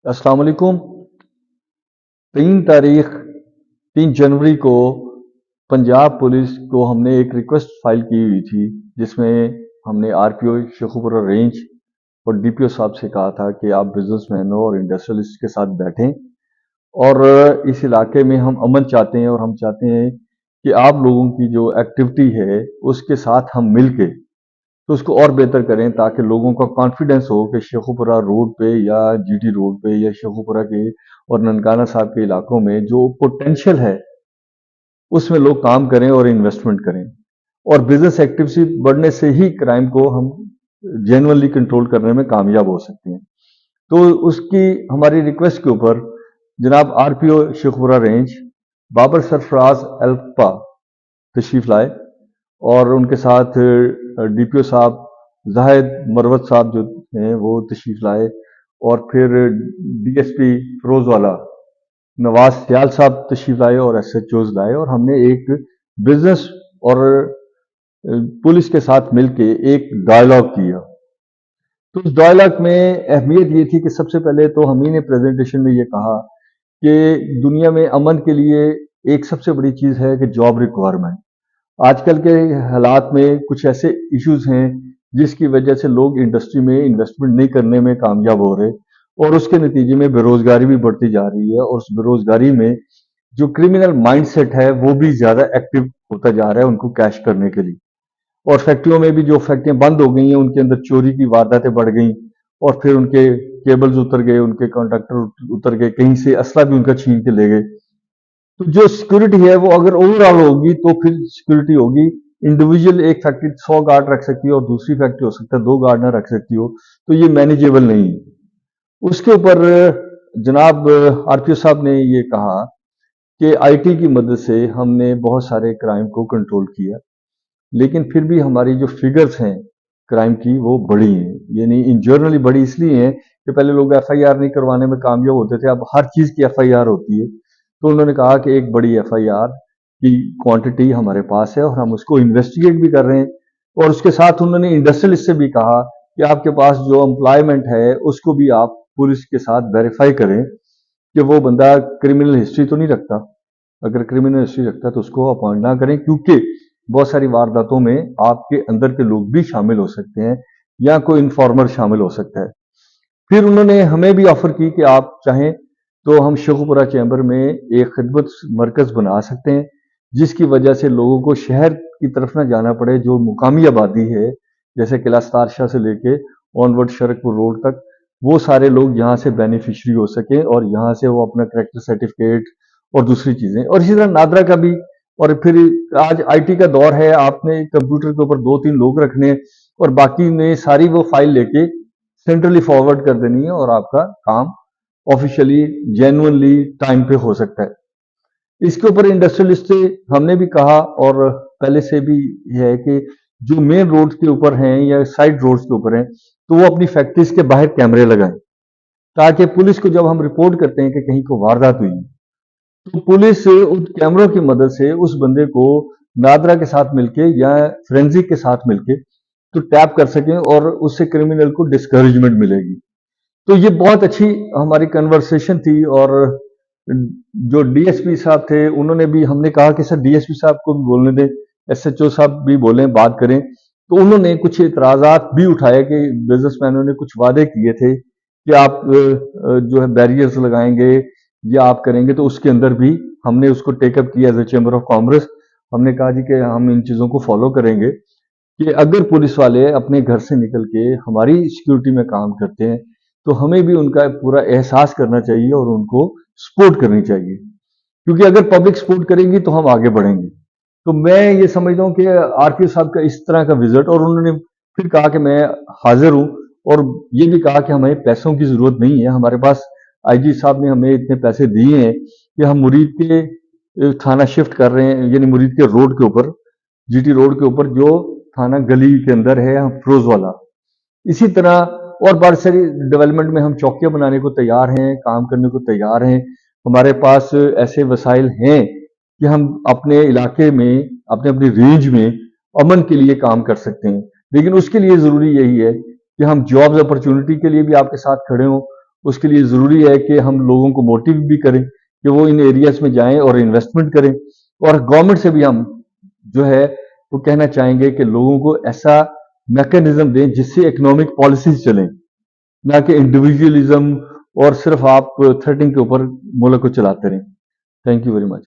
अस्सलाम वालेकुम। 3 जनवरी को पंजाब पुलिस को हमने एक रिक्वेस्ट फाइल की हुई थी, जिसमें हमने आरपीओ शेखुपुरा रेंज और डीपीओ साहब से कहा था कि आप बिजनेसमैनों और इंडस्ट्रियलिस्ट के साथ बैठें और इस इलाके में हम अमन चाहते हैं और हम चाहते हैं कि आप लोगों की जो एक्टिविटी है उसके साथ हम मिल के तो उसको और बेहतर करें, ताकि लोगों का कॉन्फिडेंस हो कि शेखुपुरा रोड पे या जीटी रोड पे या शेखुपुरा के और ननकाना साहब के इलाकों में जो पोटेंशियल है उसमें लोग काम करें और इन्वेस्टमेंट करें। और बिजनेस एक्टिविटी बढ़ने से ही क्राइम को हम जेन्युइनली कंट्रोल करने में कामयाब हो सकते हैं। तो उसकी हमारी रिक्वेस्ट के ऊपर जनाब आरपीओ शेखुपुरा रेंज बाबर सरफराज अल्पा तशरीफ लाए और उनके साथ डीपीओ साहब जाहिद मरवत साहब जो हैं वो तशरीफ लाए, और फिर डीएसपी फिरोजवाला नवाज सियाल साहब तशरीफ लाए और एसएचओज लाए, और हमने एक बिजनेस और पुलिस के साथ मिलके एक डायलॉग किया। तो उस डायलॉग में अहमियत ये थी कि सबसे पहले तो हम ही ने प्रेजेंटेशन में ये कहा कि दुनिया में अमन के लिए एक सबसे बड़ी चीज है कि जॉब रिक्वायरमेंट। आजकल के हालात में कुछ ऐसे इश्यूज हैं जिसकी वजह से लोग इंडस्ट्री में इन्वेस्टमेंट नहीं करने में कामयाब हो रहे, और उसके नतीजे में बेरोजगारी भी बढ़ती जा रही है, और उस बेरोजगारी में जो क्रिमिनल माइंडसेट है वो भी ज्यादा एक्टिव होता जा रहा है उनको कैश करने के लिए। और फैक्ट्रियों में भी जो फैक्ट्रियां बंद हो गई हैं उनके अंदर चोरी की वारदातें बढ़ गई, और फिर उनके केबल्स उतर गए, उनके कॉन्ट्रैक्टर उतर गए, कहीं से असला भी उनका छीन के ले गए। तो जो सिक्योरिटी है वो अगर ओवरऑल होगी तो फिर सिक्योरिटी होगी। इंडिविजुअल एक फैक्ट्री 100 गार्ड रख सकती है और दूसरी फैक्ट्री हो सकता है 2 गार्ड ना रख सकती हो, तो ये मैनेजेबल नहीं है। उसके ऊपर जनाब आरपीओ साहब ने ये कहा कि आईटी की मदद से हमने बहुत सारे क्राइम को कंट्रोल किया, लेकिन फिर भी हमारी जो फिगर्स हैं क्राइम की वो बढ़ी हैं। यानी इन जनरली बढ़ी इसलिए है कि पहले लोग एफआईआर नहीं करवाने में कामयाब होते थे, अब हर चीज की एफआईआर होती है। तो उन्होंने कहा कि एक बड़ी एफआईआर की क्वांटिटी हमारे पास है और हम उसको इन्वेस्टिगेट भी कर रहे हैं। और उसके साथ उन्होंने इंडस्ट्रियलिस्ट से भी कहा कि आपके पास जो एम्प्लॉयमेंट है उसको भी आप पुलिस के साथ वेरीफाई करें कि वो बंदा क्रिमिनल हिस्ट्री तो नहीं रखता। अगर क्रिमिनल हिस्ट्री रखता है तो उसको अपॉइंट ना करें, क्योंकि बहुत सारी वारदातों में आपके अंदर के लोग भी शामिल हो सकते हैं या कोई इन्फॉर्मर शामिल हो सकता है। फिर उन्होंने हमें भी ऑफर की कि आप चाहें तो हम शेखुपुरा चैम्बर में एक खिदमत मरकज बना सकते हैं, जिसकी वजह से लोगों को शहर की तरफ ना जाना पड़े। जो मुकामी आबादी है जैसे किला सतार शाह से लेके ऑनवर्ड शरकपुर रोड तक, वो सारे लोग यहाँ से बेनिफिशरी हो सके और यहाँ से वो अपना करेक्टर सर्टिफिकेट और दूसरी चीजें, और इसी तरह नादरा का भी। और फिर आज आईटी का दौर है, आपने कंप्यूटर के ऊपर 2-3 लोग रखने और बाकी ने सारी वो फाइल लेके सेंट्रली फॉरवर्ड कर देनी है और आपका काम ऑफिशियली जेन्युइनली टाइम पे हो सकता है। इसके ऊपर इंडस्ट्रियलिस्ट से हमने भी कहा, और पहले से भी है कि जो मेन रोड के ऊपर हैं या साइड रोड्स के ऊपर हैं तो वो अपनी फैक्ट्रीज के बाहर कैमरे लगाएं, ताकि पुलिस को जब हम रिपोर्ट करते हैं कि कहीं को वारदात हुई तो पुलिस उन कैमरों की मदद से उस बंदे को नादरा के साथ मिलके या फोरेंसिक के साथ मिलके तो टैप कर सकें और उससे क्रिमिनल को डिस्करेजमेंट मिलेगी। तो ये बहुत अच्छी हमारी कन्वर्सेशन थी। और जो डीएसपी साहब थे उन्होंने भी, हमने कहा कि सर डीएसपी साहब को भी बोलने दें, एसएचओ साहब भी बोलें, बात करें। तो उन्होंने कुछ इतराजात भी उठाए कि बिजनेसमैनों ने कुछ वादे किए थे कि आप जो है बैरियर्स लगाएंगे या आप करेंगे, तो उसके अंदर भी हमने उसको टेकअप किया as a chamber of commerce. हमने कहा जी कि हम इन चीजों को फॉलो करेंगे कि अगर पुलिस वाले अपने घर से निकल के हमारी सिक्योरिटी में काम करते हैं तो हमें भी उनका पूरा एहसास करना चाहिए और उनको सपोर्ट करनी चाहिए, क्योंकि अगर पब्लिक सपोर्ट करेगी तो हम आगे बढ़ेंगे। तो मैं ये समझता हूँ कि आरपीओ साहब का इस तरह का विजिट, और उन्होंने फिर कहा कि मैं हाजिर हूँ, और ये भी कहा कि हमें पैसों की जरूरत नहीं है, हमारे पास आईजी साहब ने हमें इतने पैसे दिए हैं कि हम मुरीद के थाना शिफ्ट कर रहे हैं, यानी मुरीद के रोड के ऊपर, जीटी रोड के ऊपर जो थाना गली के अंदर है हम फिरोजवाला। इसी तरह और बहुत सारी डेवलपमेंट में हम चौकियां बनाने को तैयार हैं, काम करने को तैयार हैं। हमारे पास ऐसे वसाइल हैं कि हम अपने इलाके में, अपने अपनी रेंज में अमन के लिए काम कर सकते हैं। लेकिन उसके लिए जरूरी यही है कि हम जॉब्स अपॉर्चुनिटी के लिए भी आपके साथ खड़े हों, उसके लिए ज़रूरी है कि हम लोगों को मोटिव भी करें कि वो इन एरियाज में जाएं और इन्वेस्टमेंट करें, और गवर्नमेंट से भी हम जो है वो कहना चाहेंगे कि लोगों को ऐसा मैकेनिज्म दें जिससे इकोनॉमिक पॉलिसीज चलें, ना कि इंडिविजुअलिज्म और सिर्फ आप थ्रेटिंग के ऊपर मुल्क को चलाते रहें। Thank you very much.